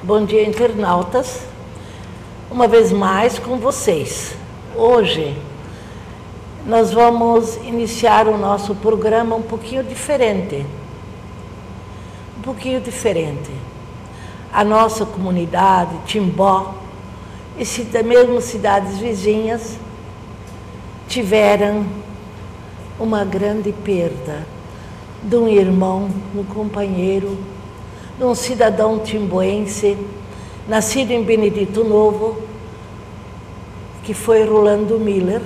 Bom dia, internautas. Uma vez mais com vocês. Hoje nós vamos iniciar o nosso programa um pouquinho diferente. A nossa comunidade, Timbó, e mesmo cidades vizinhas, tiveram uma grande perda de um irmão, um companheiro, de um cidadão timboense, nascido em Benedito Novo, que foi Rolando Miller,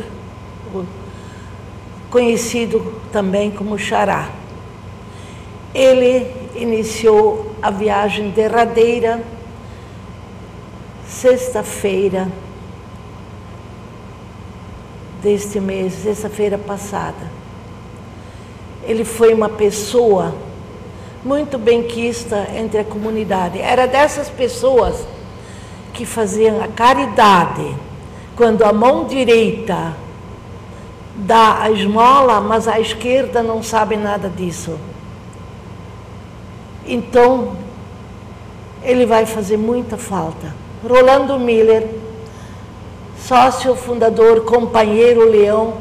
conhecido também como Xará. Ele iniciou a viagem derradeira sexta-feira deste mês, sexta-feira passada. Ele foi uma pessoa muito benquista entre a comunidade. Era dessas pessoas que faziam a caridade, quando a mão direita dá a esmola, mas a esquerda não sabe nada disso. Então, ele vai fazer muita falta. Rolando Miller, sócio fundador, companheiro Leão,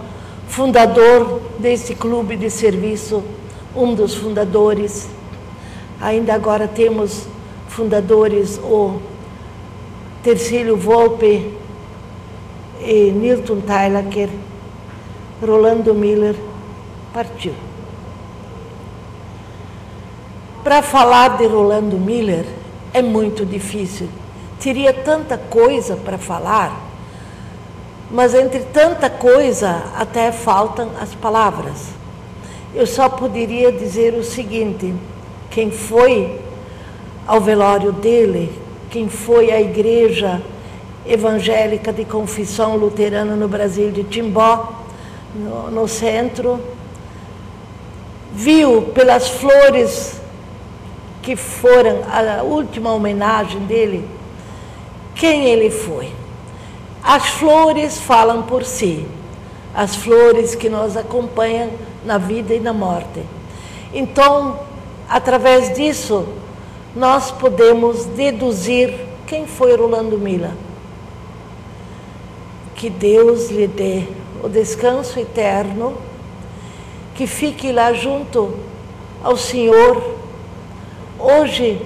fundador desse clube de serviço, um dos fundadores. Ainda agora temos fundadores, o Tercílio Volpe e Nilton Teilacher. Rolando Miller partiu. Para falar de Rolando Miller é muito difícil. Teria tanta coisa para falar, mas entre tanta coisa até faltam as palavras. Eu só poderia dizer o seguinte: quem foi ao velório dele, quem foi à igreja evangélica de confissão luterana no Brasil de Timbó, no centro, viu pelas flores que foram a última homenagem dele, quem ele foi. As flores falam por si, as flores que nos acompanham na vida e na morte. Então, através disso, nós podemos deduzir quem foi Rolando Miller. Que Deus lhe dê o descanso eterno, que fique lá junto ao Senhor. Hoje,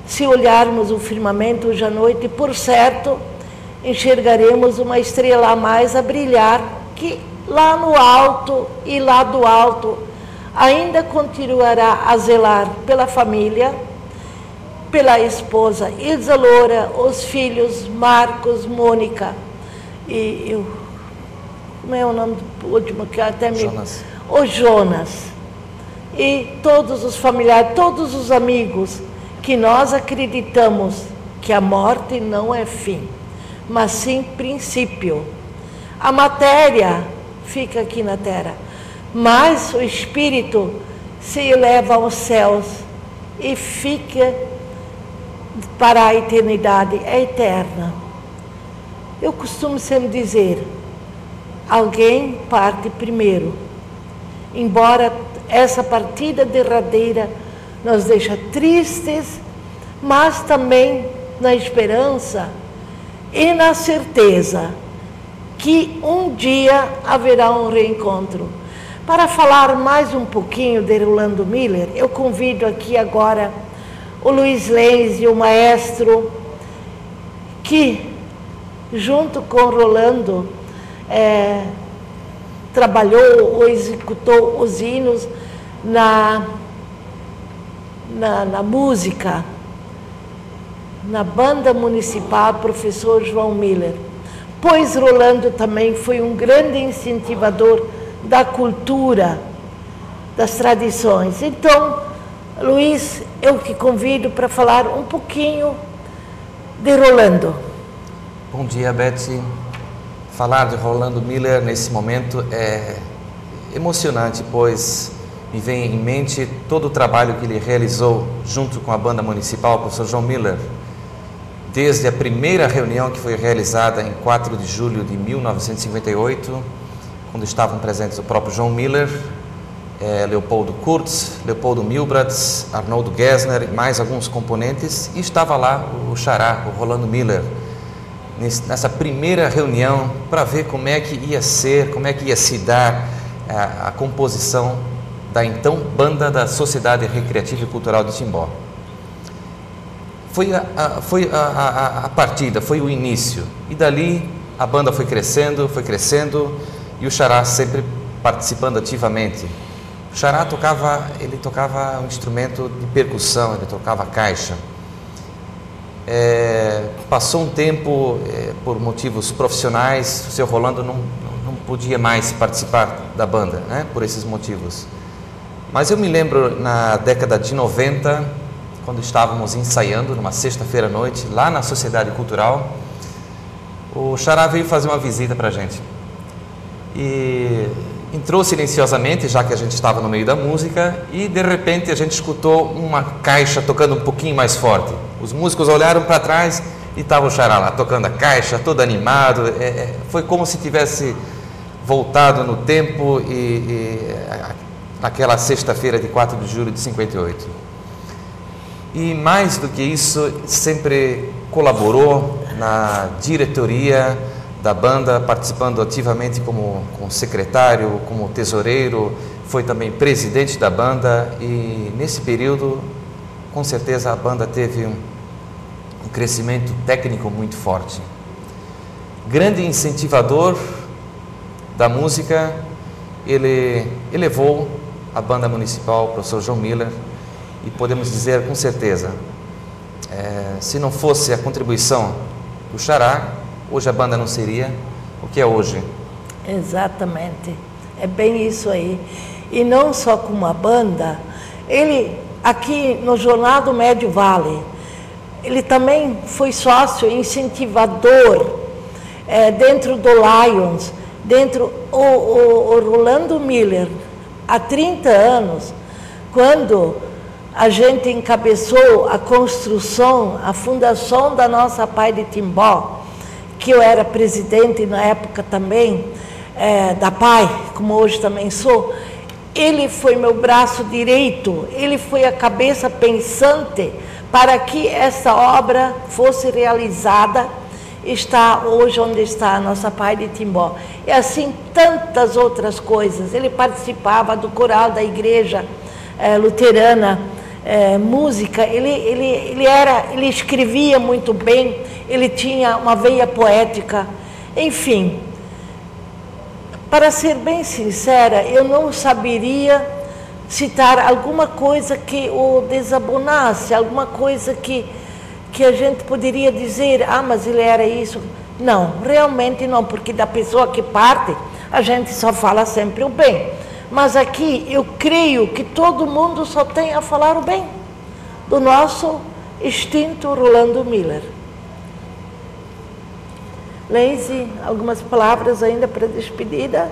se olharmos o firmamento hoje à noite, por certo, enxergaremos uma estrela a mais a brilhar, que lá no alto e lá do alto ainda continuará a zelar pela família, pela esposa Ilza Loura, os filhos Marcos, Mônica e como é o nome do último que até me... Jonas. O Jonas. E todos os familiares, todos os amigos, que nós acreditamos que a morte não é fim, mas sim princípio. A matéria fica aqui na terra, mas o espírito se eleva aos céus e fica para a eternidade, é eterna. Eu costumo sempre dizer, alguém parte primeiro, embora essa partida derradeira nos deixa tristes, mas também na esperança e na certeza que um dia haverá um reencontro. Para falar mais um pouquinho de Rolando Miller, eu convido aqui agora o Luiz Lenz, o maestro, que junto com Rolando trabalhou ou executou os hinos na música, na banda municipal Professor João Miller. Pois Rolando também foi um grande incentivador da cultura, das tradições. Então, Luiz, eu te convido para falar um pouquinho de Rolando. Bom dia, Beth. Falar de Rolando Miller nesse momento é emocionante, pois me vem em mente todo o trabalho que ele realizou junto com a banda municipal, o professor João Miller, desde a primeira reunião que foi realizada em 4 de julho de 1958, quando estavam presentes o próprio João Miller, Leopoldo Kurtz, Leopoldo Milbratz, Arnoldo Gessner e mais alguns componentes, e estava lá o xará, o Rolando Miller, nessa primeira reunião para ver como é que ia ser, como é que ia se dar a composição da então Banda da Sociedade Recreativa e Cultural de Timbó. Foi a partida, foi o início, e dali a banda foi crescendo, e o xará sempre participando ativamente. O xará tocava um instrumento de percussão, ele tocava caixa. Passou um tempo, por motivos profissionais, o seu Rolando não podia mais participar da banda, né, por esses motivos. Mas eu me lembro, na década de 90, quando estávamos ensaiando, numa sexta-feira à noite, lá na Sociedade Cultural, o xará veio fazer uma visita para a gente. E entrou silenciosamente, já que a gente estava no meio da música, e de repente a gente escutou uma caixa tocando um pouquinho mais forte. Os músicos olharam para trás e estava o xará lá tocando a caixa, todo animado. Foi como se tivesse voltado no tempo naquela sexta-feira de 4 de julho de 58. E mais do que isso, sempre colaborou na diretoria da banda, participando ativamente como secretário, como tesoureiro, foi também presidente da banda, e nesse período, com certeza, a banda teve um crescimento técnico muito forte. Grande incentivador da música, ele elevou a banda municipal, o professor João Miller, e podemos dizer com certeza, se não fosse a contribuição do xará, hoje a banda não seria o que é hoje. Exatamente, é bem isso aí. E não só como a banda, ele aqui no Jornal do Médio Vale, ele também foi sócio incentivador dentro do Lions, dentro o Rolando Miller, há 30 anos, quando a gente encabeçou a construção, a fundação da nossa Pai de Timbó, que eu era presidente na época também, da Pai, como hoje também sou. Ele foi meu braço direito, ele foi a cabeça pensante para que essa obra fosse realizada, está hoje onde está a nossa Pai de Timbó. E assim tantas outras coisas. Ele participava do coral da igreja luterana, música, ele escrevia muito bem, ele tinha uma veia poética, enfim. Para ser bem sincera, eu não saberia citar alguma coisa que o desabonasse, alguma coisa que a gente poderia dizer, mas ele era isso. Não, realmente não, porque da pessoa que parte, a gente só fala sempre o bem. Mas aqui eu creio que todo mundo só tem a falar o bem do nosso extinto Rolando Miller. Leise, algumas palavras ainda para despedida?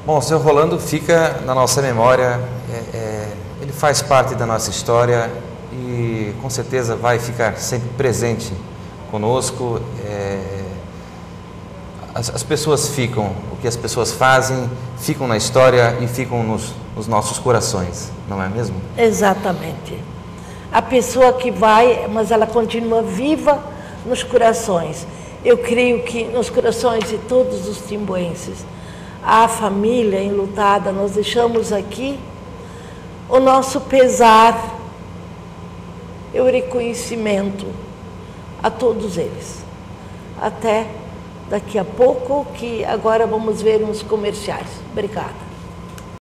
Bom, o seu Rolando fica na nossa memória, ele faz parte da nossa história e com certeza vai ficar sempre presente conosco. As pessoas ficam, o que as pessoas fazem, ficam na história e ficam nos nossos corações, não é mesmo? Exatamente. A pessoa que vai, mas ela continua viva nos corações. Eu creio que nos corações de todos os timboenses, a família enlutada, nós deixamos aqui o nosso pesar e o reconhecimento a todos eles. Até daqui a pouco, que agora vamos ver uns comerciais. Obrigada.